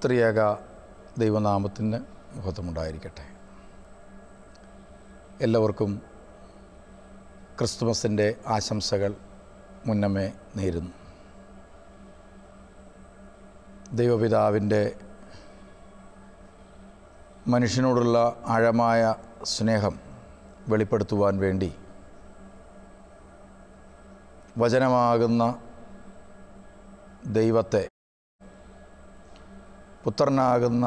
ത്രിയേക ദൈവനാമത്തിന് മഹത്വമുണ്ടായിരിക്കട്ടെ. എല്ലാവർക്കും ക്രിസ്തുമസിൻ്റെ ആശംസകൾ മുന്നമേ നേരുന്നു. ദൈവപിതാവിൻ്റെ മനുഷ്യനോടുള്ള ആഴമായ സ്നേഹം വെളിപ്പെടുത്തുവാൻ വേണ്ടി വചനമാകുന്ന ദൈവത്തെ, പുത്രനാകുന്ന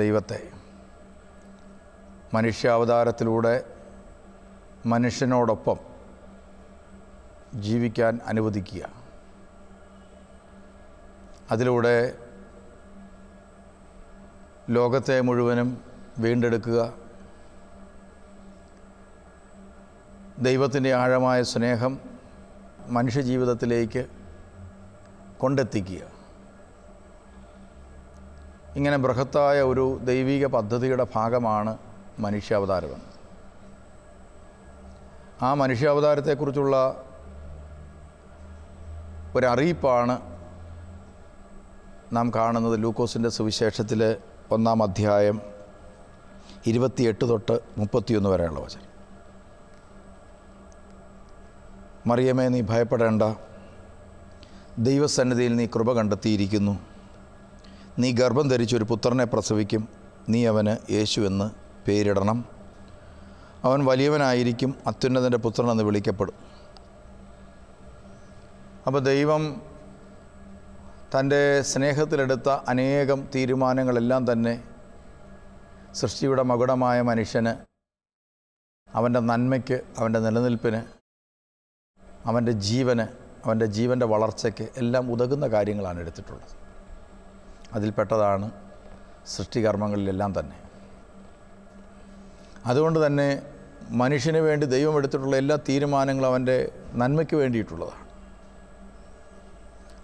ദൈവത്തെ മനുഷ്യാവതാരത്തിലൂടെ മനുഷ്യനോടൊപ്പം ജീവിക്കാൻ അനുവദിക്കുക. അതിലൂടെ ലോകത്തെ മുഴുവനും വീണ്ടെടുക്കുക. ദൈവത്തിൻ്റെ ആഴമായ സ്നേഹം മനുഷ്യജീവിതത്തിലേക്ക് കൊണ്ടെത്തിക്കുക. ഇങ്ങനെ ബൃഹത്തായ ഒരു ദൈവിക പദ്ധതിയുടെ ഭാഗമാണ് മനുഷ്യാവതാരം. ആ മനുഷ്യാവതാരത്തെക്കുറിച്ചുള്ള ഒരറിയിപ്പാണ് നാം കാണുന്നത് ലൂക്കോസിൻ്റെ സുവിശേഷത്തിൽ 1-ാം അധ്യായം 28 തൊട്ട് 31 വരെയുള്ള വചനം. മറിയമേ, നീ ഭയപ്പെടേണ്ട, ദൈവസന്നിധിയിൽ നീ കൃപ കണ്ടെത്തിയിരിക്കുന്നു. നീ ഗർഭം ധരിച്ചൊരു പുത്രനെ പ്രസവിക്കും. നീ അവന് യേശു എന്ന് പേരിടണം. അവൻ വലിയവനായിരിക്കും, അത്യുന്നതൻ്റെ പുത്രനെന്ന് വിളിക്കപ്പെടും. അപ്പോൾ ദൈവം തൻ്റെ സ്നേഹത്തിലെടുത്ത അനേകം തീരുമാനങ്ങളെല്ലാം തന്നെ സൃഷ്ടിയുടെ മകുടമായ മനുഷ്യന്, അവൻ്റെ നന്മയ്ക്ക്, അവൻ്റെ നിലനിൽപ്പിന്, അവൻ്റെ ജീവന്, അവൻ്റെ ജീവൻ്റെ വളർച്ചയ്ക്ക് എല്ലാം ഉതകുന്ന കാര്യങ്ങളാണ് എടുത്തിട്ടുള്ളത്. അതിൽപ്പെട്ടതാണ് സൃഷ്ടികർമ്മങ്ങളിലെല്ലാം തന്നെ. അതുകൊണ്ട് തന്നെ മനുഷ്യന് വേണ്ടി ദൈവം എടുത്തിട്ടുള്ള എല്ലാ തീരുമാനങ്ങളും അവൻ്റെ നന്മയ്ക്ക് വേണ്ടിയിട്ടുള്ളതാണ്.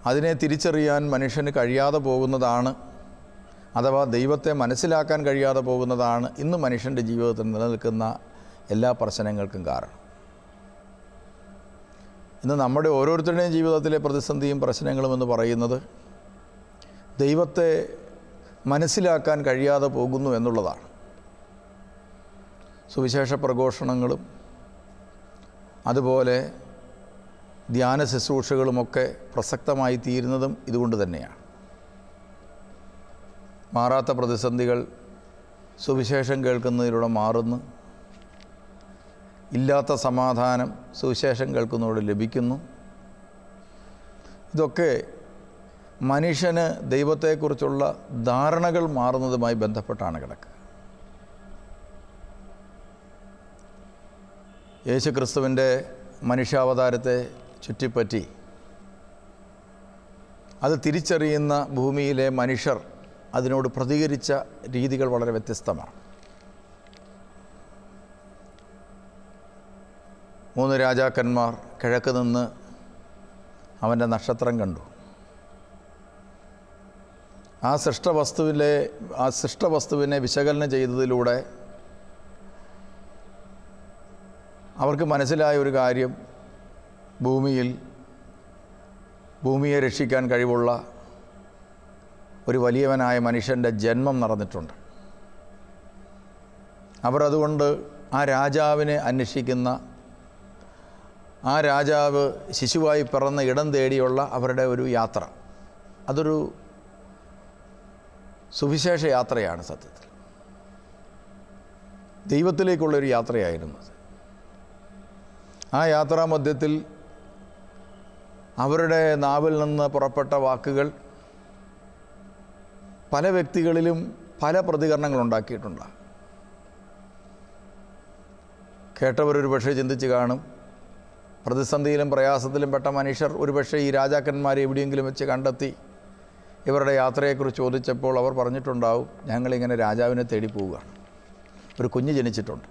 അതിനെ തിരിച്ചറിയാൻ മനുഷ്യന് കഴിയാതെ പോകുന്നതാണ്, അഥവാ ദൈവത്തെ മനസ്സിലാക്കാൻ കഴിയാതെ പോകുന്നതാണ് ഇന്ന് മനുഷ്യൻ്റെ ജീവിതത്തിൽ നിലനിൽക്കുന്ന എല്ലാ പ്രശ്നങ്ങൾക്കും കാരണം. ഇന്ന് നമ്മുടെ ഓരോരുത്തരുടെയും ജീവിതത്തിലെ പ്രതിസന്ധിയും പ്രശ്നങ്ങളും എന്ന് പറയുന്നത് ദൈവത്തെ മനസ്സിലാക്കാൻ കഴിയാതെ പോകുന്നു എന്നുള്ളതാണ്. സുവിശേഷ പ്രഘോഷണങ്ങളും അതുപോലെ ധ്യാന ശുശ്രൂഷകളുമൊക്കെ പ്രസക്തമായി തീരുന്നതും ഇതുകൊണ്ട് തന്നെയാണ്. മാറാത്ത പ്രതിസന്ധികൾ സുവിശേഷം കേൾക്കുന്നതിലൂടെ മാറുന്നു. ഇല്ലാത്ത സമാധാനം സുവിശേഷം കേൾക്കുന്നതോടെ ലഭിക്കുന്നു. ഇതൊക്കെ മനുഷ്യന് ദൈവത്തെക്കുറിച്ചുള്ള ധാരണകൾ മാറുന്നതുമായി ബന്ധപ്പെട്ടാണ് കിടക്കുക. യേശു ക്രിസ്തുവിൻ്റെ മനുഷ്യാവതാരത്തെ ചുറ്റിപ്പറ്റി അത് തിരിച്ചറിയുന്ന ഭൂമിയിലെ മനുഷ്യർ അതിനോട് പ്രതികരിച്ച രീതികൾ വളരെ വ്യത്യസ്തമാണ്. 3 രാജാക്കന്മാർ കിഴക്ക് നിന്ന് അവൻ്റെ നക്ഷത്രം കണ്ടു. ആ സൃഷ്ടവസ്തുവിനെ വിശകലനം ചെയ്തതിലൂടെ അവർക്ക് മനസ്സിലായ ഒരു കാര്യം, ഭൂമിയെ രക്ഷിക്കാൻ കഴിവുള്ള ഒരു വലിയവനായ മനുഷ്യൻ്റെ ജന്മം നടന്നിട്ടുണ്ട്. അവർ അതുകൊണ്ട് ആ രാജാവിനെ അന്വേഷിക്കുന്ന, ആ രാജാവ് ശിശുവായി പിറന്ന ഇടം തേടിയുള്ള അവരുടെ ഒരു യാത്ര, അതൊരു സുവിശേഷ യാത്രയാണ്. സത്യത്തിൽ ദൈവത്തിലേക്കുള്ളൊരു യാത്രയായിരുന്നത്. ആ യാത്രാമധ്യത്തിൽ അവരുടെ നാവിൽ നിന്ന് പുറപ്പെട്ട വാക്കുകൾ പല വ്യക്തികളിലും പല പ്രതികരണങ്ങളുണ്ടാക്കിയിട്ടുണ്ട്. കേട്ടവരൊരു പക്ഷേ ചിന്തിച്ച് കാണും, പ്രതിസന്ധിയിലും പ്രയാസത്തിലും പെട്ട മനുഷ്യർ ഒരുപക്ഷെ ഈ രാജാക്കന്മാരെ എവിടെയെങ്കിലും വെച്ച് കണ്ടെത്തി ഇവരുടെ യാത്രയെക്കുറിച്ച് ചോദിച്ചപ്പോൾ അവർ പറഞ്ഞിട്ടുണ്ടാവും, ഞങ്ങളിങ്ങനെ രാജാവിനെ തേടി പോവുകയാണ്. ഒരു കുഞ്ഞ് ജനിച്ചിട്ടുണ്ട്,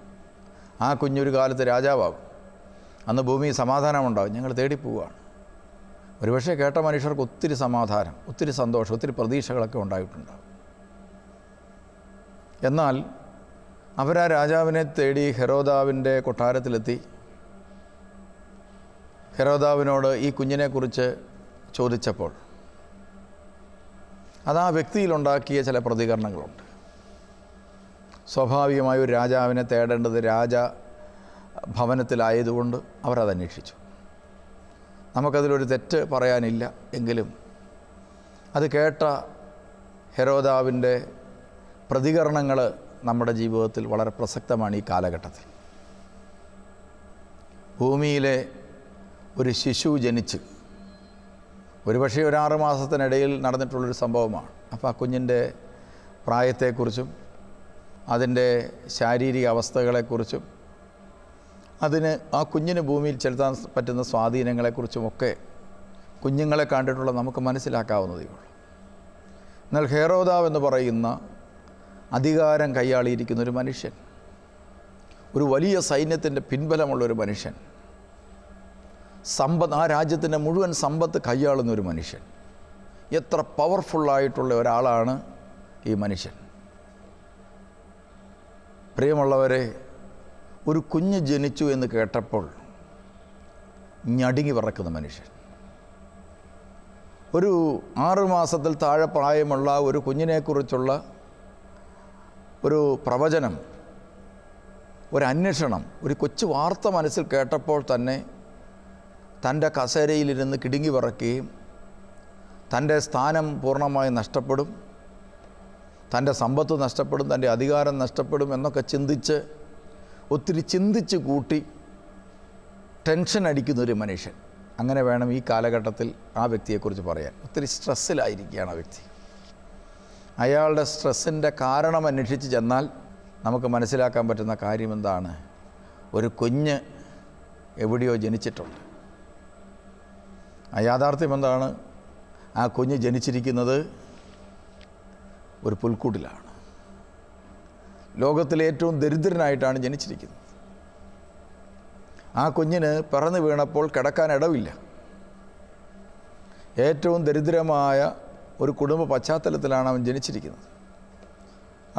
ആ കുഞ്ഞൊരു കാലത്ത് രാജാവാകും, അന്ന് ഭൂമിയിൽ സമാധാനമുണ്ടാകും, ഞങ്ങൾ തേടി പോവുകയാണ്. ഒരുപക്ഷെ കേട്ട മനുഷ്യർക്ക് ഒത്തിരി സമാധാനം, ഒത്തിരി സന്തോഷം, ഒത്തിരി പ്രതീക്ഷകളൊക്കെ ഉണ്ടായിട്ടുണ്ടാകും. എന്നാൽ അവരാ രാജാവിനെ തേടി ഹെരോദാവിൻ്റെ കൊട്ടാരത്തിലെത്തി. ഹെരോദാവിനോട് ഈ കുഞ്ഞിനെക്കുറിച്ച് ചോദിച്ചപ്പോൾ അത് ആ വ്യക്തിയിലുണ്ടാക്കിയ ചില പ്രതികരണങ്ങളുണ്ട്. സ്വാഭാവികമായ ഒരു രാജാവിനെ തേടേണ്ടത് രാജഭവനത്തിലായതുകൊണ്ട് അവരത് അന്വേഷിച്ചു. നമുക്കതിലൊരു തെറ്റ് പറയാനില്ല. എങ്കിലും അത് കേട്ട ഹെരോദാവിൻ്റെ പ്രതികരണങ്ങൾ നമ്മുടെ ജീവിതത്തിൽ വളരെ പ്രസക്തമാണ് ഈ കാലഘട്ടത്തിൽ. ഭൂമിയിലെ ഒരു ശിശു ജനിച്ച് ഒരുപക്ഷെ ഒരു 6 മാസത്തിനിടയിൽ നടന്നിട്ടുള്ളൊരു സംഭവമാണ്. അപ്പോൾ ആ കുഞ്ഞിൻ്റെ പ്രായത്തെക്കുറിച്ചും അതിൻ്റെ ശാരീരിക അവസ്ഥകളെക്കുറിച്ചും അതിന് ആ കുഞ്ഞിന് ഭൂമിയിൽ ചെലുത്താൻ പറ്റുന്ന സ്വാധീനങ്ങളെക്കുറിച്ചുമൊക്കെ കുഞ്ഞുങ്ങളെ കണ്ടിട്ടുള്ള നമുക്ക് മനസ്സിലാക്കാവുന്നതേ ഉള്ളൂ. എന്നാൽ ഹെരോദാവ് എന്ന് പറയുന്ന അധികാരം കൈയാളിയിരിക്കുന്ന ഒരു മനുഷ്യൻ, ഒരു വലിയ സൈന്യത്തിൻ്റെ പിൻബലമുള്ളൊരു മനുഷ്യൻ, ആ രാജ്യത്തിൻ്റെ മുഴുവൻ സമ്പത്ത് കൈയാളുന്ന ഒരു മനുഷ്യൻ, എത്ര പവർഫുള്ളായിട്ടുള്ള ഒരാളാണ് ഈ മനുഷ്യൻ. പ്രിയമുള്ളവരെ, ഒരു കുഞ്ഞ് ജനിച്ചു എന്ന് കേട്ടപ്പോൾ ഞടുങ്ങി വിറക്കുന്ന മനുഷ്യൻ, ഒരു 6 മാസത്തിൽ താഴെ പ്രായമുള്ള ഒരു കുഞ്ഞിനെക്കുറിച്ചുള്ള ഒരു പ്രവചനം, ഒരു അന്വേഷണം, ഒരു കൊച്ചു വാർത്ത മനസ്സിൽ കേട്ടപ്പോൾ തന്നെ തൻ്റെ കസേരയിലിരുന്ന് കിടുങ്ങി വിറയ്ക്കുകയും തൻ്റെ സ്ഥാനം പൂർണ്ണമായി നഷ്ടപ്പെടും, തൻ്റെ സമ്പത്ത് നഷ്ടപ്പെടും, തൻ്റെ അധികാരം നഷ്ടപ്പെടും എന്നൊക്കെ ഒത്തിരി ചിന്തിച്ച് കൂട്ടി ടെൻഷൻ അടിക്കുന്നൊരു മനുഷ്യൻ. അങ്ങനെ വേണം ഈ കാലഘട്ടത്തിൽ ആ വ്യക്തിയെക്കുറിച്ച് പറയാൻ. ഒത്തിരി സ്ട്രെസ്സിലായിരിക്കുകയാണ് ആ വ്യക്തി. അയാളുടെ സ്ട്രെസ്സിൻ്റെ കാരണം അന്വേഷിച്ച് ചെന്നാൽ നമുക്ക് മനസ്സിലാക്കാൻ പറ്റുന്ന കാര്യം എന്താണ്? ഒരു കുഞ്ഞ് എവിടെയോ ജനിച്ചിട്ടുണ്ട്. ആ യാഥാർത്ഥ്യം എന്താണ്? ആ കുഞ്ഞ് ജനിച്ചിരിക്കുന്നത് ഒരു പുൽക്കൂട്ടിലാണ്. ലോകത്തിലെ ഏറ്റവും ദരിദ്രനായിട്ടാണ് ജനിച്ചിരിക്കുന്നത്. ആ കുഞ്ഞിന് പിറന്നു വീണപ്പോൾ കിടക്കാൻ ഇടവില്ല. ഏറ്റവും ദരിദ്രമായ ഒരു കുടുംബ പശ്ചാത്തലത്തിലാണ് അവൻ ജനിച്ചിരിക്കുന്നത്.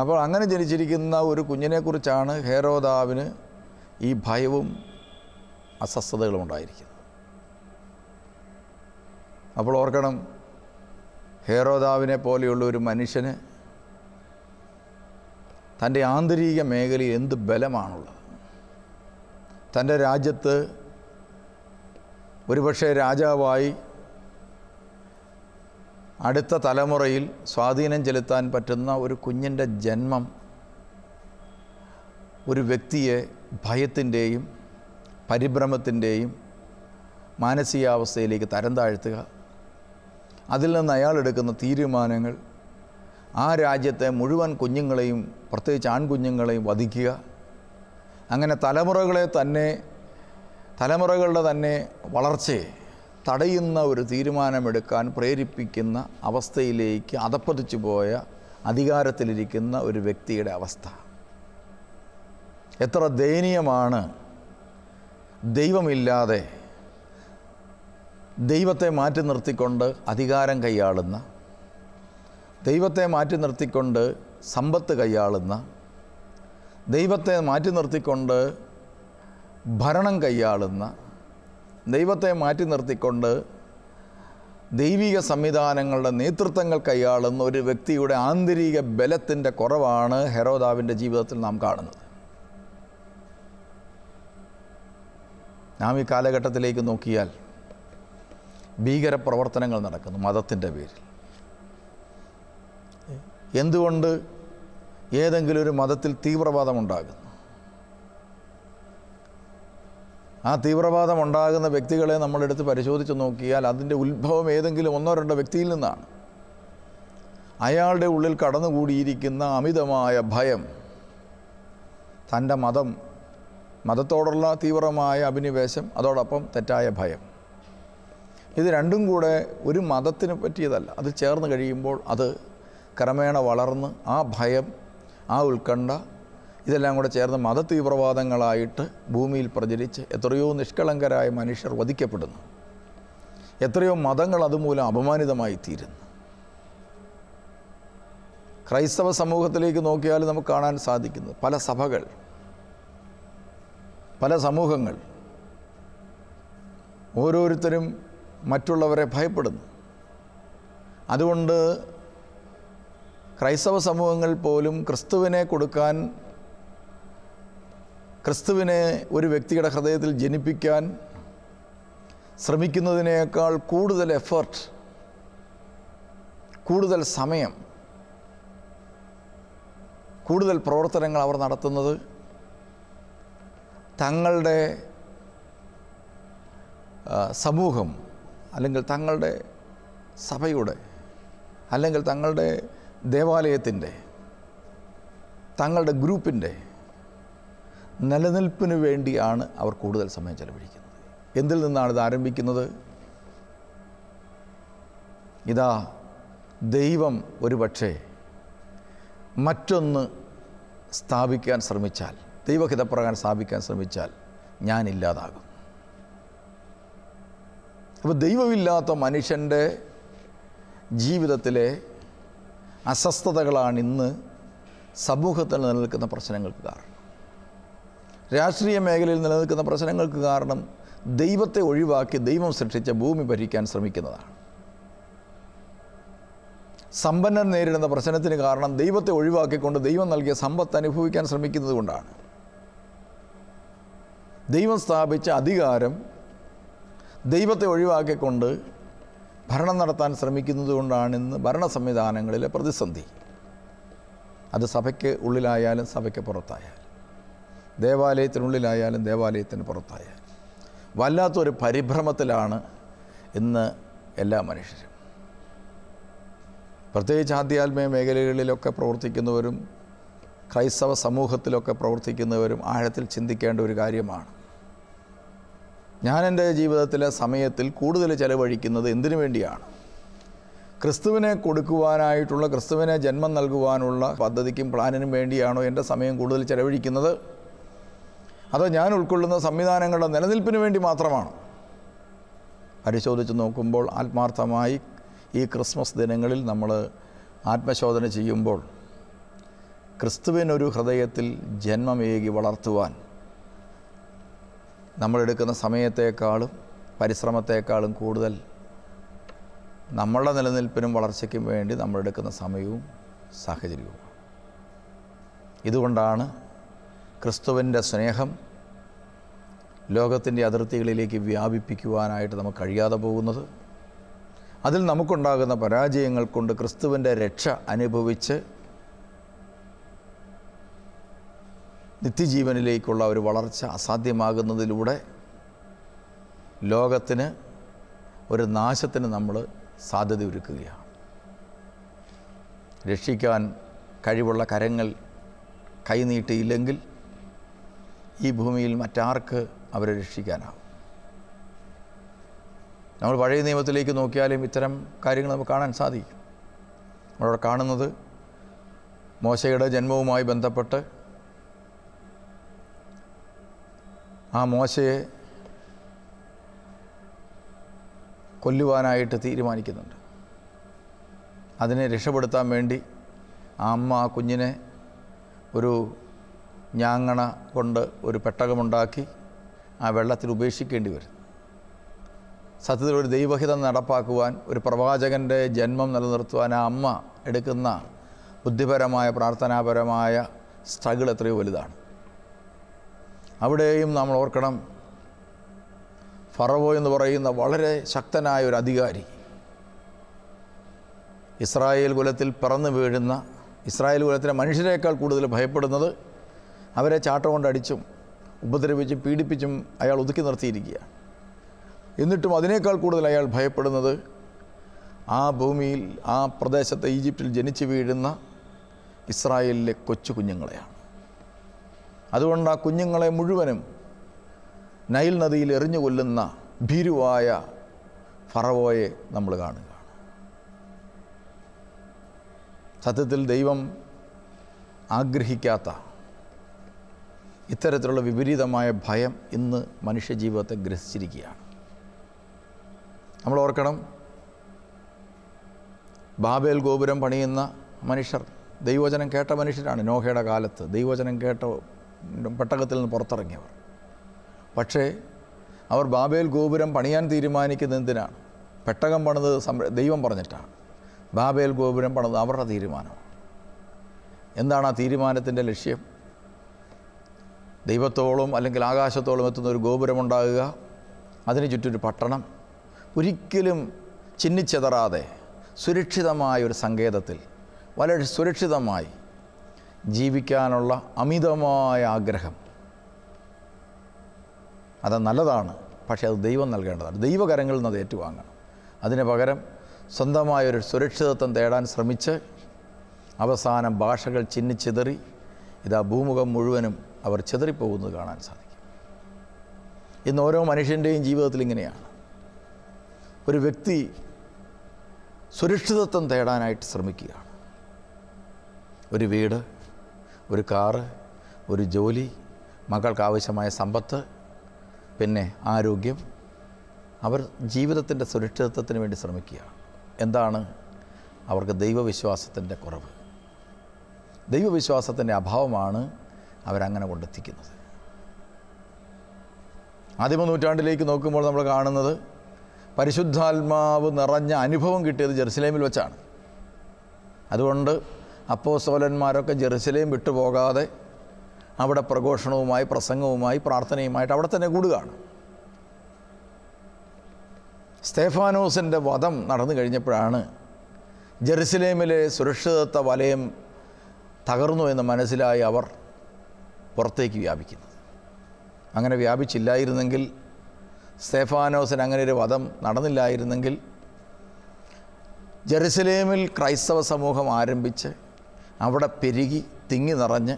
അപ്പോൾ അങ്ങനെ ജനിച്ചിരിക്കുന്ന ഒരു കുഞ്ഞിനെക്കുറിച്ചാണ് ഹെരോദാവിന് ഈ ഭയവും അസ്വസ്ഥതകളും ഉണ്ടായിരിക്കുന്നത്. അപ്പോൾ ഓർക്കണം, ഹെരോദാവിനെ പോലെയുള്ള ഒരു മനുഷ്യന് തൻ്റെ ആന്തരിക മേഖലയിൽ എന്ത് ബലമാണുള്ളത്. തൻ്റെ രാജ്യത്ത് ഒരുപക്ഷെ രാജാവായി അടുത്ത തലമുറയിൽ സ്വാധീനം ചെലുത്താൻ പറ്റുന്ന ഒരു കുഞ്ഞിൻ്റെ ജന്മം ഒരു വ്യക്തിയെ ഭയത്തിൻ്റെയും പരിഭ്രമത്തിൻ്റെയും മാനസികാവസ്ഥയിലേക്ക് തരം താഴ്ത്തുക, അതിൽ നിന്ന് അയാൾ എടുക്കുന്ന തീരുമാനങ്ങൾ ആ രാജ്യത്തെ മുഴുവൻ കുഞ്ഞുങ്ങളെയും പ്രത്യേകിച്ച് ആൺകുഞ്ഞുങ്ങളെയും വധിക്കുക, അങ്ങനെ തലമുറകളുടെ തന്നെ വളർച്ചയെ തടയുന്ന ഒരു തീരുമാനമെടുക്കാൻ പ്രേരിപ്പിക്കുന്ന അവസ്ഥയിലേക്ക് അധപ്പതിച്ചു പോയ അധികാരത്തിലിരിക്കുന്ന ഒരു വ്യക്തിയുടെ അവസ്ഥ. എത്ര ദയനീയമാണ്! ദൈവമില്ലാതെ ദൈവത്തെ മാറ്റി നിർത്തിക്കൊണ്ട് അധികാരം കൈയാളുന്ന, ദൈവത്തെ മാറ്റി നിർത്തിക്കൊണ്ട് സമ്പത്ത് കൈയാളുന്ന, ദൈവത്തെ മാറ്റി നിർത്തിക്കൊണ്ട് ഭരണം കൈയാളുന്ന, ദൈവത്തെ മാറ്റി നിർത്തിക്കൊണ്ട് ദൈവിക സംവിധാനങ്ങളുടെ നേതൃത്വങ്ങൾ കൈയാളുന്ന ഒരു വ്യക്തിയുടെ ആന്തരിക ബലത്തിൻ്റെ കുറവാണ് ഹെരോദാവിൻ്റെ ജീവിതത്തിൽ നാം കാണുന്നത്. നാം ഈ കാലഘട്ടത്തിലേക്ക് നോക്കിയാൽ ഭീകര പ്രവർത്തനങ്ങൾ നടക്കുന്നു മതത്തിൻ്റെ പേരിൽ. എന്തുകൊണ്ട് ഏതെങ്കിലും ഒരു മതത്തിൽ തീവ്രവാദമുണ്ടാകുന്നു? ആ തീവ്രവാദമുണ്ടാകുന്ന വ്യക്തികളെ നമ്മളെടുത്ത് പരിശോധിച്ച് നോക്കിയാൽ അതിൻ്റെ ഉത്ഭവം ഏതെങ്കിലും 1-2 വ്യക്തിയിൽ നിന്നാണ്. അയാളുടെ ഉള്ളിൽ കടന്നുകൂടിയിരിക്കുന്ന അമിതമായ ഭയം, തൻ്റെ മതത്തോടുള്ള തീവ്രമായ അഭിനിവേശം, അതോടൊപ്പം തെറ്റായ ഭയം, ഇത് രണ്ടും കൂടെ ഒരു മതത്തിന് പറ്റിയതല്ല. അത് ചേർന്ന് കഴിയുമ്പോൾ അത് ക്രമേണ വളർന്ന് ആ ഭയം, ആ ഉത്കണ്ഠ, ഇതെല്ലാം കൂടെ ചേർന്ന് മതതീവ്രവാദങ്ങളായിട്ട് ഭൂമിയിൽ പ്രചരിച്ച് എത്രയോ നിഷ്കളങ്കരായ മനുഷ്യർ വധിക്കപ്പെടുന്നു. എത്രയോ മതങ്ങൾ അതുമൂലം അപമാനിതമായി തീരുന്നു. ക്രൈസ്തവ സമൂഹത്തിലേക്ക് നോക്കിയാൽ നമുക്ക് കാണാൻ സാധിക്കുന്നത് പല സഭകൾ, പല സമൂഹങ്ങൾ ഓരോരുത്തരും മറ്റുള്ളവരെ ഭയപ്പെടുന്നു. അതുകൊണ്ട് ക്രൈസ്തവ സമൂഹങ്ങൾ പോലും ക്രിസ്തുവിനെ കൊടുക്കാൻ, ക്രിസ്തുവിനെ ഒരു വ്യക്തിയുടെ ഹൃദയത്തിൽ ജനിപ്പിക്കാൻ ശ്രമിക്കുന്നതിനേക്കാൾ കൂടുതൽ എഫേർട്ട്, കൂടുതൽ സമയം, കൂടുതൽ പ്രവർത്തനങ്ങൾ അവർ നടത്തുന്നത് തങ്ങളുടെ സമൂഹം, അല്ലെങ്കിൽ തങ്ങളുടെ സഭയുടെ, അല്ലെങ്കിൽ തങ്ങളുടെ ദേവാലയത്തിൻ്റെ, തങ്ങളുടെ ഗ്രൂപ്പിൻ്റെ നിലനിൽപ്പിന് വേണ്ടിയാണ് അവർ കൂടുതൽ സമയം ചെലവഴിക്കുന്നത്. എന്തിൽ നിന്നാണ് ഇത് ആരംഭിക്കുന്നത്? ഇതാ, ദൈവം ഒരുപക്ഷെ മറ്റൊന്ന് സ്ഥാപിക്കാൻ ശ്രമിച്ചാൽ, ദൈവഹിതപ്രകാരം സ്ഥാപിക്കാൻ ശ്രമിച്ചാൽ ഞാനില്ലാതാകും. അപ്പോൾ ദൈവമില്ലാത്ത മനുഷ്യൻ്റെ ജീവിതത്തിലെ അസ്വസ്ഥതകളാണ് ഇന്ന് സമൂഹത്തിൽ നിലനിൽക്കുന്ന പ്രശ്നങ്ങൾക്ക് കാരണം. രാഷ്ട്രീയ മേഖലയിൽ നിലനിൽക്കുന്ന പ്രശ്നങ്ങൾക്ക് കാരണം ദൈവത്തെ ഒഴിവാക്കി ദൈവം സൃഷ്ടിച്ച ഭൂമി ഭരിക്കാൻ ശ്രമിക്കുന്നതാണ്. സമ്പന്നർ നേരിടുന്ന പ്രശ്നത്തിന് കാരണം ദൈവത്തെ ഒഴിവാക്കിക്കൊണ്ട് ദൈവം നൽകിയ സമ്പത്ത് അനുഭവിക്കാൻ ശ്രമിക്കുന്നത് കൊണ്ടാണ്. ദൈവം സ്ഥാപിച്ച അധികാരം ദൈവത്തെ ഒഴിവാക്കിക്കൊണ്ട് ഭരണം നടത്താൻ ശ്രമിക്കുന്നത് കൊണ്ടാണ് ഇന്ന് ഭരണ സംവിധാനങ്ങളിലെ പ്രതിസന്ധി. അത് സഭയ്ക്ക് ഉള്ളിലായാലും സഭയ്ക്ക് പുറത്തായാലും, ദേവാലയത്തിനുള്ളിലായാലും ദേവാലയത്തിന് പുറത്തായാലും വല്ലാത്തൊരു പരിഭ്രമത്തിലാണ് ഇന്ന് എല്ലാ മനുഷ്യരും. പ്രത്യേകിച്ച് ആധ്യാത്മിക മേഖലകളിലൊക്കെ പ്രവർത്തിക്കുന്നവരും ക്രൈസ്തവ സമൂഹത്തിലൊക്കെ പ്രവർത്തിക്കുന്നവരും ആഴത്തിൽ ചിന്തിക്കേണ്ട ഒരു കാര്യമാണ്. ഞാൻ എൻ്റെ ജീവിതത്തിലെ സമയത്തിൽ കൂടുതൽ ചെലവഴിക്കുന്നത് എന്തിനു വേണ്ടിയാണ്? ക്രിസ്തുവിനെ കൊടുക്കുവാനായിട്ടുള്ള, ക്രിസ്തുവിനെ ജന്മം നൽകുവാനുള്ള പദ്ധതിക്കും പ്ലാനിനും വേണ്ടിയാണോ എൻ്റെ സമയം കൂടുതൽ ചെലവഴിക്കുന്നത്? അതോ ഞാൻ ഉൾക്കൊള്ളുന്ന സംവിധാനങ്ങളുടെ നിലനിൽപ്പിന് വേണ്ടി മാത്രമാണോ? പരിശോധിച്ച് നോക്കുമ്പോൾ ആത്മാർത്ഥമായി ഈ ക്രിസ്മസ് ദിനങ്ങളിൽ നമ്മൾ ആത്മശോധന ചെയ്യുമ്പോൾ ക്രിസ്തുവിനൊരു ഹൃദയത്തിൽ ജന്മമേകി വളർത്തുവാൻ നമ്മളെടുക്കുന്ന സമയത്തേക്കാളും പരിശ്രമത്തേക്കാളും കൂടുതൽ നമ്മളുടെ നിലനിൽപ്പിനും വളർച്ചയ്ക്കും വേണ്ടി നമ്മളെടുക്കുന്ന സമയവും സാഹചര്യവും. ഇതുകൊണ്ടാണ് ക്രിസ്തുവിൻ്റെ സ്നേഹം ലോകത്തിൻ്റെ അതിർത്തികളിലേക്ക് വ്യാപിപ്പിക്കുവാനായിട്ട് നമുക്ക് കഴിയാതെ പോകുന്നത്. അതിൽ നമുക്കുണ്ടാകുന്ന പരാജയങ്ങൾ കൊണ്ട് ക്രിസ്തുവിൻ്റെ രക്ഷ അനുഭവിച്ച് നിത്യജീവനിലേക്കുള്ള ഒരു വളർച്ച അസാധ്യമാകുന്നതിലൂടെ ലോകത്തിന് ഒരു നാശത്തിന് നമ്മൾ സാധ്യതയൊരുക്കുകയാണ്. രക്ഷിക്കാൻ കഴിവുള്ള കരങ്ങൾ കൈനീട്ടിയില്ലെങ്കിൽ ഈ ഭൂമിയിൽ മറ്റാർക്ക് അവരെ രക്ഷിക്കാനാവും? നമ്മൾ പഴയ നിയമത്തിലേക്ക് നോക്കിയാലും ഇത്തരം കാര്യങ്ങൾ നമുക്ക് കാണാൻ സാധിക്കും. നമ്മളവിടെ കാണുന്നത് മോശയുടെ ജന്മവുമായി ബന്ധപ്പെട്ട് ആ മോശയെ കൊല്ലുവാനായിട്ട് തീരുമാനിക്കുന്നുണ്ട്. അതിനെ രക്ഷപ്പെടുത്താൻ വേണ്ടി ആ അമ്മ ആ കുഞ്ഞിനെ ഒരു ഞാങ്ങണ കൊണ്ട് ഒരു പെട്ടകമുണ്ടാക്കി ആ വെള്ളത്തിൽ ഉപേക്ഷിക്കേണ്ടി വരും. സത്യത്തിൽ ഒരു ദൈവഹിതം നടപ്പാക്കുവാൻ, ഒരു പ്രവാചകൻ്റെ ജന്മം നിലനിർത്തുവാൻ ആ അമ്മ എടുക്കുന്ന ബുദ്ധിപരമായ പ്രാർത്ഥനാപരമായ സ്ട്രഗിൾ എത്രയോ വലുതാണ്. അവിടെയും നമ്മൾ ഓർക്കണം, ഫറവോ എന്ന് പറയുന്ന വളരെ ശക്തനായ ഒരു അധികാരി, ഇസ്രായേൽ കുലത്തിൽ പിറന്നു വീഴുന്ന, ഇസ്രായേൽ കുലത്തിലെ മനുഷ്യരെക്കാൾ കൂടുതൽ ഭയപ്പെടുന്നത് അവരെ ചാട്ടം കൊണ്ടടിച്ചും ഉപദ്രവിച്ചും പീഡിപ്പിച്ചും അയാൾ ഒതുക്കി നിർത്തിയിരിക്കുകയാണ്. എന്നിട്ടും അതിനേക്കാൾ കൂടുതൽ അയാൾ ഭയപ്പെടുന്നത് ആ ഭൂമിയിൽ, ആ പ്രദേശത്തെ ഈജിപ്തിൽ ജനിച്ചു വീഴുന്ന ഇസ്രായേലിലെ കൊച്ചു കുഞ്ഞുങ്ങളെയാണ്. അതുകൊണ്ട് ആ കുഞ്ഞുങ്ങളെ മുഴുവനും നൈൽ നദിയിൽ എറിഞ്ഞു കൊല്ലുന്ന ഭീരുവായ ഫറവോയെ നമ്മൾ കാണുകയാണ്. സത്യത്തിൽ ദൈവം ആഗ്രഹിക്കാത്ത ഇത്തരത്തിലുള്ള വിപരീതമായ ഭയം ഇന്ന് മനുഷ്യജീവിതത്തെ ഗ്രസിച്ചിരിക്കുകയാണ്. നമ്മൾ ഓർക്കണം, ബാബേൽ ഗോപുരം പണിയുന്ന മനുഷ്യർ ദൈവവചനം കേട്ട മനുഷ്യരാണ്. നോഹയുടെ കാലത്ത് ദൈവവചനം കേട്ട പെട്ടകത്തിൽ നിന്ന് പുറത്തിറങ്ങിയവർ. പക്ഷേ അവർ ബാബേൽ ഗോപുരം പണിയാൻ തീരുമാനിക്കുന്നത് എന്തിനാണ്? പെട്ടകം പണിത് ദൈവം പറഞ്ഞിട്ടാണ്. ബാബേൽ ഗോപുരം പണിത് അവരുടെ തീരുമാനമാണ്. എന്താണ് ആ തീരുമാനത്തിൻ്റെ ലക്ഷ്യം? ദൈവത്തോളം അല്ലെങ്കിൽ ആകാശത്തോളം എത്തുന്ന ഒരു ഗോപുരമുണ്ടാകുക, അതിന് ചുറ്റൊരു പട്ടണം, ഒരിക്കലും ചിന്നിച്ചെതറാതെ സുരക്ഷിതമായ ഒരു സങ്കേതത്തിൽ വളരെ സുരക്ഷിതമായി ജീവിക്കാനുള്ള അമിതമായ ആഗ്രഹം. അത് നല്ലതാണ്, പക്ഷേ അത് ദൈവം നൽകേണ്ടതാണ്. ദൈവകരങ്ങളിൽ നിന്ന് അത് ഏറ്റുവാങ്ങണം. അതിന് പകരം സ്വന്തമായൊരു സുരക്ഷിതത്വം തേടാൻ ശ്രമിച്ച് അവസാനം ഭാഷകൾ ചിന്നിച്ചിതറി ഇതാ ഭൂമുഖം മുഴുവനും അവർ ചിതറിപ്പോകുന്നത് കാണാൻ സാധിക്കും. ഇന്ന് ഓരോ മനുഷ്യൻ്റെയും ജീവിതത്തിൽ ഇങ്ങനെയാണ്. ഒരു വ്യക്തി സുരക്ഷിതത്വം തേടാനായിട്ട് ശ്രമിക്കുകയാണ്. ഒരു വീട്, ഒരു കാറ്, ഒരു ജോലി, മക്കൾക്ക് ആവശ്യമായ സമ്പത്ത്, പിന്നെ ആരോഗ്യം. അവർ ജീവിതത്തിൻ്റെ സുരക്ഷിതത്വത്തിന് വേണ്ടി ശ്രമിക്കുകയാണ്. എന്താണ്? അവർക്ക് ദൈവവിശ്വാസത്തിൻ്റെ കുറവ്, ദൈവവിശ്വാസത്തിൻ്റെ അഭാവമാണ് അവരങ്ങനെ കൊണ്ടെത്തിക്കുന്നത്. ആദിമ നൂറ്റാണ്ടിലേക്ക് നോക്കുമ്പോൾ നമ്മൾ കാണുന്നത് പരിശുദ്ധാത്മാവ് നിറഞ്ഞ അനുഭവം കിട്ടിയത് ജെറുസലേമിൽ വെച്ചാണ്. അതുകൊണ്ട് അപ്പോസ്തലന്മാരൊക്കെ ജെറുസലേം വിട്ടുപോകാതെ അവിടെ പ്രഘോഷണവുമായി, പ്രസംഗവുമായി, പ്രാർത്ഥനയുമായിട്ട് അവിടെ തന്നെ കൂടുകയാണ്. സ്തേഫാനോസിൻ്റെ വധം നടന്നു കഴിഞ്ഞപ്പോഴാണ് ജെറുസലേമിലെ സുരക്ഷിതത്വ വലയം തകർന്നു എന്ന് മനസ്സിലായി അവർ പുറത്തേക്ക് വ്യാപിക്കുന്നത്. അങ്ങനെ വ്യാപിച്ചില്ലായിരുന്നെങ്കിൽ, സ്തേഫാനോസിന് അങ്ങനെ ഒരു വധം നടന്നില്ലായിരുന്നെങ്കിൽ, ജെറുസലേമിൽ ക്രൈസ്തവ സമൂഹം ആരംഭിച്ച് അവിടെ പെരുകി തിങ്ങി നിറഞ്ഞ്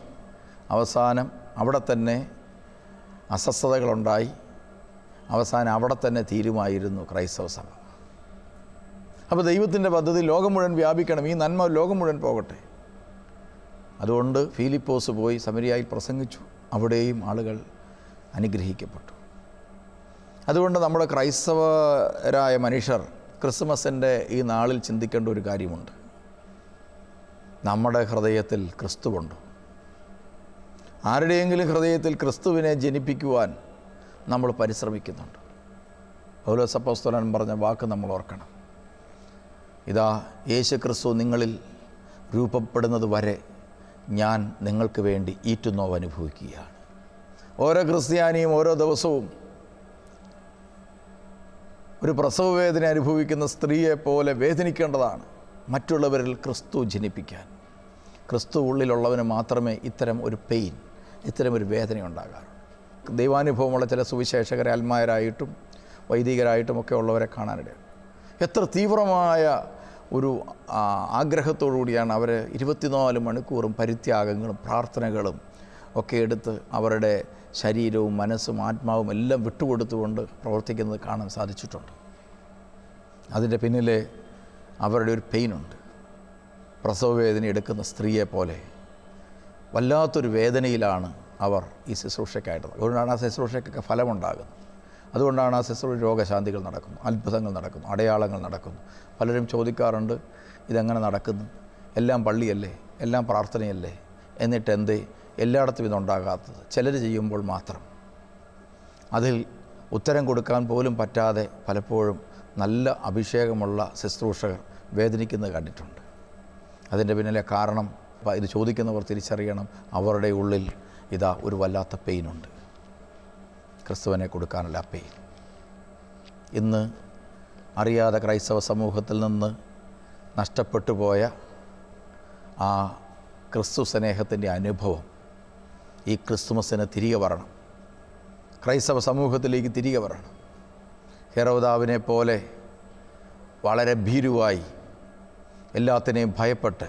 അവസാനം അവിടെ തന്നെ അസ്വസ്ഥതകളുണ്ടായി. അവസാനം അവിടെ തന്നെ തീരുമായിരുന്നു ക്രൈസ്തവ സഭ. അപ്പോൾ ദൈവത്തിൻ്റെ പദ്ധതി ലോകം മുഴുവൻ വ്യാപിക്കണം, ഈ നന്മ ലോകം മുഴുവൻ പോകട്ടെ. അതുകൊണ്ട് ഫിലിപ്പോസ് പോയി സമരിയായിൽ പ്രസംഗിച്ചു. അവിടെയും ആളുകൾ അനുഗ്രഹിക്കപ്പെട്ടു. അതുകൊണ്ട് നമ്മുടെ ക്രൈസ്തവരായ മനുഷ്യർ ക്രിസ്മസിൻ്റെ ഈ നാളിൽ ചിന്തിക്കേണ്ട ഒരു കാര്യമുണ്ട്. നമ്മുടെ ഹൃദയത്തിൽ ക്രിസ്തുവുണ്ടോ? ആരുടെയെങ്കിലും ഹൃദയത്തിൽ ക്രിസ്തുവിനെ ജനിപ്പിക്കുവാൻ നമ്മൾ പരിശ്രമിക്കുന്നുണ്ട്. പൗലോസ് അപ്പോസ്തലൻ പറഞ്ഞ വാക്ക് നമ്മൾ ഓർക്കണം. ഇതാ യേശു ക്രിസ്തു നിങ്ങളിൽ രൂപപ്പെടുന്നത് വരെ ഞാൻ നിങ്ങൾക്ക് വേണ്ടി ഈറ്റുനോവ് അനുഭവിക്കുകയാണ്. ഓരോ ക്രിസ്ത്യാനിയും ഓരോ ദിവസവും ഒരു പ്രസവവേദന അനുഭവിക്കുന്ന സ്ത്രീയെ പോലെ വേദനിക്കേണ്ടതാണ് മറ്റുള്ളവരിൽ ക്രിസ്തു ജനിപ്പിക്കാൻ. ക്രിസ്തു ഉള്ളിലുള്ളവന് മാത്രമേ ഇത്തരം ഒരു പെയിൻ, ഇത്തരം ഒരു വേദന ഉണ്ടാകാറുള്ളൂ. ദൈവാനുഭവമുള്ള ചില സുവിശേഷകരെ ആത്മാരായിട്ടും വൈദികരായിട്ടും ഒക്കെ ഉള്ളവരെ കാണാനിടയാണ്. എത്ര തീവ്രമായ ഒരു ആഗ്രഹത്തോടുകൂടിയാണ് അവർ 24 മണിക്കൂറും പരിത്യാഗങ്ങളും പ്രാർത്ഥനകളും ഒക്കെ എടുത്ത് അവരുടെ ശരീരവും മനസ്സും ആത്മാവും എല്ലാം വിട്ടുകൊടുത്തുകൊണ്ട് പ്രവർത്തിക്കുന്നത് കാണാൻ സാധിച്ചിട്ടുണ്ട്. അതിൻ്റെ പിന്നിലെ അവരുടെ ഒരു പെയിനുണ്ട്. പ്രസവവേദന എടുക്കുന്ന സ്ത്രീയെ പോലെ വല്ലാത്തൊരു വേദനയിലാണ് അവർ ഈ ശുശ്രൂഷയ്ക്കായിട്ടുള്ളത്. അതുകൊണ്ടാണ് ആ ശുശ്രൂഷയ്ക്കൊക്കെ ഫലമുണ്ടാകുന്നത്. അതുകൊണ്ടാണ് ആ ശുശ്രൂഷ രോഗശാന്തികൾ നടക്കുന്നു, അത്ഭുതങ്ങൾ നടക്കുന്നു, അടയാളങ്ങൾ നടക്കുന്നു. പലരും ചോദിക്കാറുണ്ട്, ഇതെങ്ങനെ നടക്കുന്നു? എല്ലാം പള്ളിയല്ലേ, എല്ലാം പ്രാർത്ഥനയല്ലേ, എന്നിട്ട് എന്തേ എല്ലായിടത്തും ഇതുണ്ടാകാത്തത്? ചിലർ ചെയ്യുമ്പോൾ മാത്രം. അതിൽ ഉത്തരം കൊടുക്കാൻ പോലും പറ്റാതെ പലപ്പോഴും നല്ല അഭിഷേകമുള്ള ശുശ്രൂഷകർ വേദനിക്കുന്നത് കണ്ടിട്ടുണ്ട്. അതിൻ്റെ പിന്നിലെ കാരണം ഇത് ചോദിക്കുന്നവർ തിരിച്ചറിയണം. അവരുടെ ഉള്ളിൽ ഇതാ ഒരു വല്ലാത്ത പെയിനുണ്ട്, ക്രിസ്തുവിനെ കൊടുക്കാനുള്ള പെയിൻ. ഇന്ന് അറിയാതെ ക്രൈസ്തവ സമൂഹത്തിൽ നിന്ന് നഷ്ടപ്പെട്ടു പോയ ആ ക്രിസ്തു സ്നേഹത്തിൻ്റെ അനുഭവം ഈ ക്രിസ്തുമസിന് തിരികെ വരണം. ക്രൈസ്തവ സമൂഹത്തിലേക്ക് തിരികെ വരണം. ഹെരോദാവിനെ പോലെ വളരെ ഭീരുവായി എല്ലാത്തിനെയും ഭയപ്പെട്ട്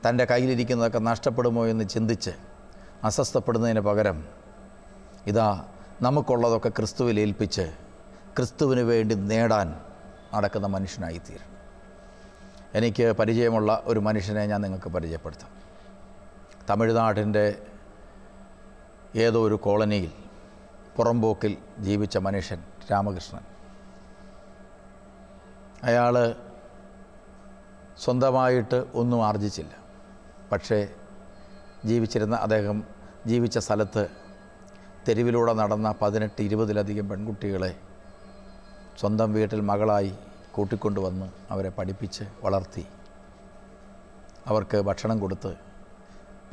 തൻ്റെ കയ്യിലിരിക്കുന്നതൊക്കെ നഷ്ടപ്പെടുമോ എന്ന് ചിന്തിച്ച് അസ്വസ്ഥപ്പെടുന്നതിന് പകരം ഇതാ നമുക്കുള്ളതൊക്കെ ക്രിസ്തുവിൽ ഏൽപ്പിച്ച് ക്രിസ്തുവിന് വേണ്ടി നേടാൻ നടക്കുന്ന മനുഷ്യനായിത്തീരും. എനിക്ക് പരിചയമുള്ള ഒരു മനുഷ്യനെ ഞാൻ നിങ്ങൾക്ക് പരിചയപ്പെടുത്താം. തമിഴ്നാടിൻ്റെ ഏതോ ഒരു കോളനിയിൽ പുറമ്പോക്കിൽ ജീവിച്ച മനുഷ്യൻ രാമകൃഷ്ണൻ. അയാൾ സ്വന്തമായിട്ട് ഒന്നും ആർജിച്ചില്ല. പക്ഷേ അദ്ദേഹം ജീവിച്ച സ്ഥലത്ത് തെരുവിലൂടെ നടന്ന 18-20 പെൺകുട്ടികളെ സ്വന്തം വീട്ടിൽ മകളായി കൂട്ടിക്കൊണ്ടുവന്ന് അവരെ പഠിപ്പിച്ച് വളർത്തി, അവർക്ക് ഭക്ഷണം കൊടുത്ത്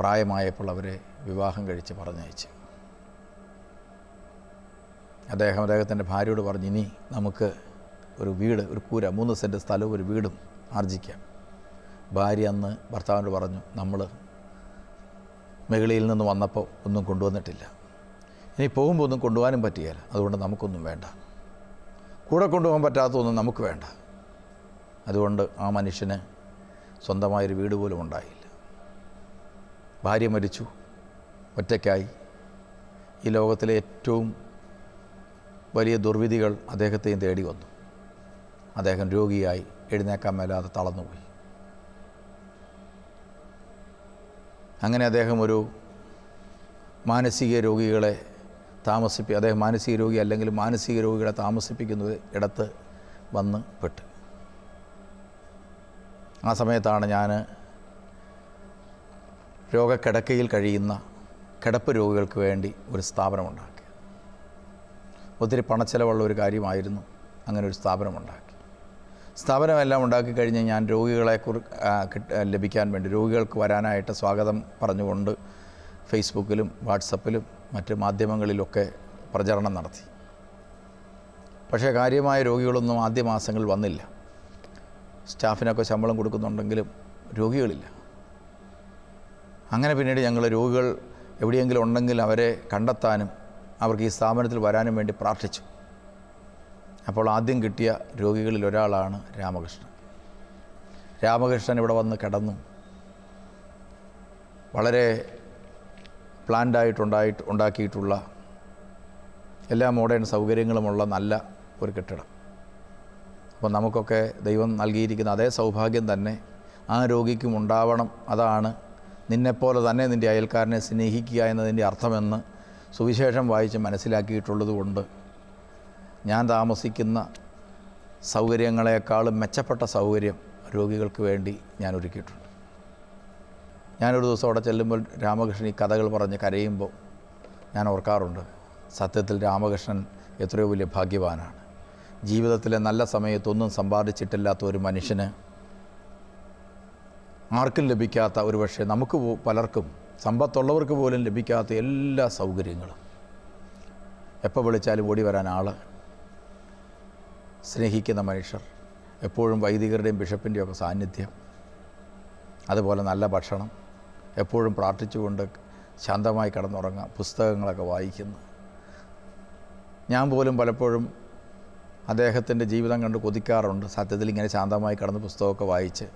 പ്രായമായപ്പോൾ അവരെ വിവാഹം കഴിച്ച് പറഞ്ഞയച്ചു. അദ്ദേഹത്തിൻ്റെ ഭാര്യയോട് പറഞ്ഞു, ഇനി നമുക്ക് ഒരു വീട്, ഒരു കൂര, 3 സെൻറ്റ് സ്ഥലവും ഒരു വീടും ആർജിക്കാം. ഭാര്യ അന്ന് ഭർത്താവിനോട് പറഞ്ഞു, നമ്മൾ മെകളിയിൽ നിന്ന് വന്നപ്പോൾ ഒന്നും കൊണ്ടുവന്നിട്ടില്ല, ഇനി പോകുമ്പോൾ ഒന്നും കൊണ്ടുപോകാനും പറ്റുകയില്ല, അതുകൊണ്ട് നമുക്കൊന്നും വേണ്ട, കൂടെ കൊണ്ടുപോകാൻ പറ്റാത്തതൊന്നും നമുക്ക് വേണ്ട. അതുകൊണ്ട് ആ മനുഷ്യന് സ്വന്തമായൊരു വീട് പോലും ഉണ്ടായില്ല. ഭാര്യ മരിച്ചു, ഒറ്റയ്ക്കായി. ഈ ലോകത്തിലെ ഏറ്റവും വലിയ ദുർവിധികൾ അദ്ദേഹത്തെയും തേടി വന്നു. അദ്ദേഹം രോഗിയായി, എഴുന്നേക്കാൻ മേലാതെ തളർന്നുപോയി. അങ്ങനെ അദ്ദേഹം ഒരു മാനസിക രോഗികളെ അദ്ദേഹം മാനസിക രോഗി അല്ലെങ്കിൽ മാനസിക രോഗികളെ താമസിപ്പിക്കുന്ന ഇടത്ത് വന്ന് പെട്ട്. ആ സമയത്താണ് ഞാൻ രോഗക്കിടക്കയിൽ കഴിയുന്ന കിടപ്പ് രോഗികൾക്ക് വേണ്ടി ഒരു സ്ഥാപനമുണ്ടാക്കി. ഒത്തിരി പണച്ചെലവുള്ള ഒരു കാര്യമായിരുന്നു അങ്ങനെ ഒരു സ്ഥാപനമുണ്ടാക്കി. സ്ഥാപനമെല്ലാം ഉണ്ടാക്കി കഴിഞ്ഞ് ഞാൻ രോഗികളെ ലഭിക്കാൻ വേണ്ടി, രോഗികൾക്ക് വരാനായിട്ട് സ്വാഗതം പറഞ്ഞുകൊണ്ട് ഫേസ്ബുക്കിലും വാട്സപ്പിലും മറ്റ് മാധ്യമങ്ങളിലൊക്കെ പ്രചരണം നടത്തി. പക്ഷേ കാര്യമായ രോഗികളൊന്നും ആദ്യ മാസങ്ങളിൽ വന്നില്ല. സ്റ്റാഫിനൊക്കെ ശമ്പളം കൊടുക്കുന്നുണ്ടെങ്കിലും രോഗികളില്ല. അങ്ങനെ പിന്നീട് ഞങ്ങൾ രോഗികൾ എവിടെയെങ്കിലും ഉണ്ടെങ്കിൽ അവരെ കണ്ടെത്താനും അവർക്ക് ഈ സ്ഥാപനത്തിൽ വരാനും വേണ്ടി പ്രാർത്ഥിച്ചു. അപ്പോൾ ആദ്യം കിട്ടിയ രോഗികളിൽ ഒരാളാണ് രാമകൃഷ്ണൻ. രാമകൃഷ്ണൻ ഇവിടെ വന്ന് കിടന്നു. വളരെ ഉണ്ടാക്കിയിട്ടുള്ള എല്ലാ മോഡേൺ സൗകര്യങ്ങളുമുള്ള നല്ല ഒരു കെട്ടിടം. അപ്പോൾ നമുക്കൊക്കെ ദൈവം നൽകിയിരിക്കുന്ന അതേ സൗഭാഗ്യം തന്നെ ആ രോഗിക്കും ഉണ്ടാവണം. അതാണ് നിന്നെപ്പോലെ തന്നെ നിൻ്റെ അയൽക്കാരനെ സ്നേഹിക്കുക എന്നതിൻ്റെ അർത്ഥമെന്ന് സുവിശേഷം വായിച്ച് മനസ്സിലാക്കിയിട്ടുള്ളത് കൊണ്ട് ഞാൻ താമസിക്കുന്ന സൗകര്യങ്ങളെക്കാളും മെച്ചപ്പെട്ട സൗകര്യം രോഗികൾക്ക് വേണ്ടി ഞാൻ ഒരുക്കിയിട്ടുണ്ട്. ഞാനൊരു ദിവസം അവിടെ ചെല്ലുമ്പോൾ രാമകൃഷ്ണൻ ഈ കഥകൾ പറഞ്ഞ് കരയുമ്പോൾ ഞാൻ ഓർക്കാറുണ്ട്, സത്യത്തിൽ രാമകൃഷ്ണൻ എത്രയോ വലിയ ഭാഗ്യവാനാണ്. ജീവിതത്തിലെ നല്ല സമയത്തൊന്നും സമ്പാദിച്ചിട്ടില്ലാത്ത ഒരു മനുഷ്യന്, ആർക്കും ലഭിക്കാത്ത, ഒരു പക്ഷേ നമുക്ക് പലർക്കും, സമ്പത്തുള്ളവർക്ക് പോലും ലഭിക്കാത്ത എല്ലാ സൗകര്യങ്ങളും, എപ്പോൾ വിളിച്ചാലും ഓടി വരാൻ ആൾ, സ്നേഹിക്കുന്ന മനുഷ്യർ, എപ്പോഴും വൈദികരുടെയും ബിഷപ്പിൻ്റെയും ഒക്കെ സാന്നിധ്യം, അതുപോലെ നല്ല ഭക്ഷണം, എപ്പോഴും പ്രാർത്ഥിച്ചുകൊണ്ട് ശാന്തമായി കിടന്നുറങ്ങാം, പുസ്തകങ്ങളൊക്കെ വായിക്കുന്നു. ഞാൻ പോലും പലപ്പോഴും അദ്ദേഹത്തിൻ്റെ ജീവിതം കണ്ട് കൊതിക്കാറുണ്ട്. സത്യത്തിൽ ഇങ്ങനെ ശാന്തമായി കിടന്ന് പുസ്തകമൊക്കെ വായിച്ച്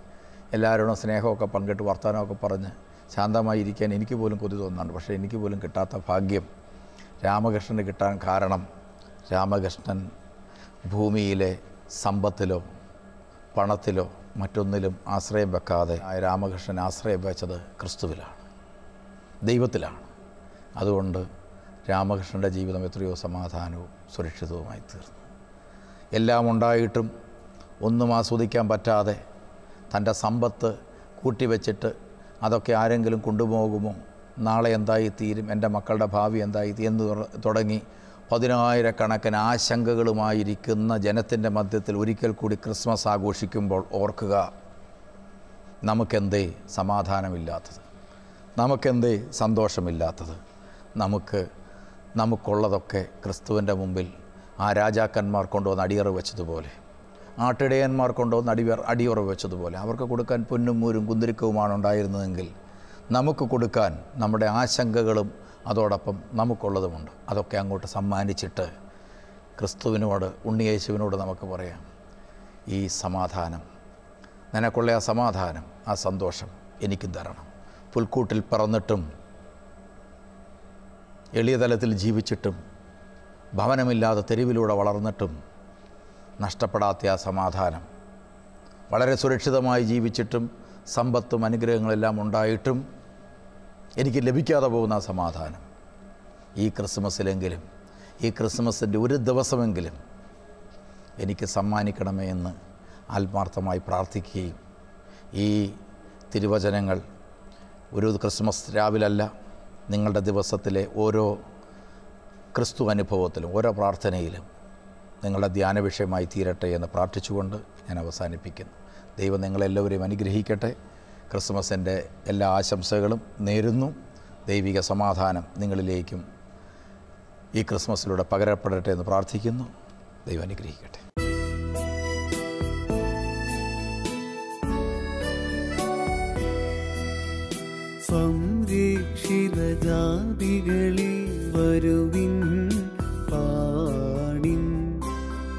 എല്ലാവരോടും സ്നേഹമൊക്കെ പങ്കിട്ട് വർത്തമാനമൊക്കെ പറഞ്ഞ് ശാന്തമായി ഇരിക്കാൻ എനിക്ക് പോലും കൊതി തോന്നുന്നുണ്ട്. പക്ഷേ എനിക്ക് പോലും കിട്ടാത്ത ഭാഗ്യം രാമകൃഷ്ണന് കിട്ടാൻ കാരണം, രാമകൃഷ്ണൻ ഭൂമിയിലെ സമ്പത്തിലോ പണത്തിലോ മറ്റൊന്നിലും ആശ്രയം വെക്കാതെ രാമകൃഷ്ണൻ ആശ്രയം വെച്ചത് ക്രിസ്തുവിലാണ്, ദൈവത്തിലാണ്. അതുകൊണ്ട് രാമകൃഷ്ണൻ്റെ ജീവിതം എത്രയോ സമാധാനവും സുരക്ഷിതവുമായി തീർന്നു. എല്ലാം ഉണ്ടായിട്ടും ഒന്നും ആസ്വദിക്കാൻ പറ്റാതെ തൻ്റെ സമ്പത്ത് കൂട്ടിവെച്ചിട്ട് അതൊക്കെ ആരെങ്കിലും കൊണ്ടുപോകുമോ, നാളെ എന്തായിത്തീരും, എൻ്റെ മക്കളുടെ ഭാവി എന്തായിത്തീരും എന്ന് തുടങ്ങി 10,000-കണക്കിന് ആശങ്കകളുമായിരിക്കുന്ന ജനത്തിൻ്റെ മധ്യത്തിൽ ഒരിക്കൽ കൂടി ക്രിസ്മസ് ആഘോഷിക്കുമ്പോൾ ഓർക്കുക, നമുക്കെന്തേ സമാധാനമില്ലാത്തത്, നമുക്കെന്തേ സന്തോഷമില്ലാത്തത്. നമുക്കുള്ളതൊക്കെ ക്രിസ്തുവിൻ്റെ മുമ്പിൽ ആ രാജാക്കന്മാർ കൊണ്ടുവന്ന് അടിയറ വെച്ചതുപോലെ, ആട്ടിടയന്മാർ കൊണ്ടുവന്ന് അടിയറ വെച്ചതുപോലെ അവർക്ക് കൊടുക്കാൻ പൊന്നും മൂരും കുന്തിരിക്കവുമാണ് ഉണ്ടായിരുന്നതെങ്കിൽ നമുക്ക് കൊടുക്കാൻ നമ്മുടെ ആശങ്കകളും അതോടൊപ്പം നമുക്കുള്ളതുമുണ്ട്. അതൊക്കെ അങ്ങോട്ട് സമ്മാനിച്ചിട്ട് ക്രിസ്തുവിനോട്, ഉണ്ണിയേശുവിനോട് നമുക്ക് പറയാം, ഈ സമാധാനം, നിനക്കുള്ള ആ സമാധാനം, ആ സന്തോഷം എനിക്കും തരണം. പുൽക്കൂട്ടിൽ പറന്നിട്ടും എളിയ തലത്തിൽ ജീവിച്ചിട്ടും ഭവനമില്ലാതെ തെരുവിലൂടെ വളർന്നിട്ടും നഷ്ടപ്പെടാത്ത ആ സമാധാനം, വളരെ സുരക്ഷിതമായി ജീവിച്ചിട്ടും സമ്പത്തും അനുഗ്രഹങ്ങളെല്ലാം ഉണ്ടായിട്ടും എനിക്ക് ലഭിക്കാതെ പോകുന്ന സമാധാനം ഈ ക്രിസ്മസിലെങ്കിലും, ഈ ക്രിസ്മസിൻ്റെ ഒരു ദിവസമെങ്കിലും എനിക്ക് സമ്മാനിക്കണമേ എന്ന് ആത്മാർത്ഥമായി പ്രാർത്ഥിക്കുകയും, ഈ തിരുവചനങ്ങൾ ഒരു ക്രിസ്മസ് രാവിലല്ല, നിങ്ങളുടെ ദിവസത്തിലെ ഓരോ ക്രിസ്തു അനുഭവത്തിലും ഓരോ പ്രാർത്ഥനയിലും നിങ്ങളുടെ ധ്യാന വിഷയമായി തീരട്ടെ എന്ന് പ്രാർത്ഥിച്ചുകൊണ്ട് ഞാൻ അവസാനിപ്പിക്കുന്നു. ദൈവം നിങ്ങളെല്ലാവരെയും അനുഗ്രഹിക്കട്ടെ. ക്രിസ്മസിൻ്റെ എല്ലാ ആശംസകളും നേരുന്നു. ദൈവിക സമാധാനം നിങ്ങളിലേക്കും ഈ ക്രിസ്മസിലൂടെ പകരപ്പെടട്ടെ എന്ന് പ്രാർത്ഥിക്കുന്നു. ദൈവം അനുഗ്രഹിക്കട്ടെ. സംരക്ഷിത ജാതികളെ വരുവിൻ പാടിൻ,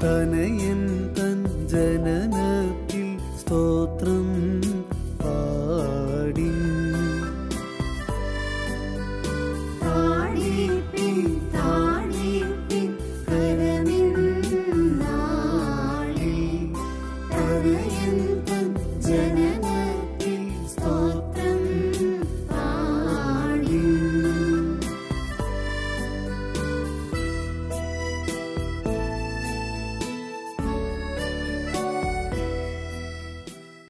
തനയൻ തൻ ജനനത്തിൽ സ്തോത്രം പാടിൻ. ജന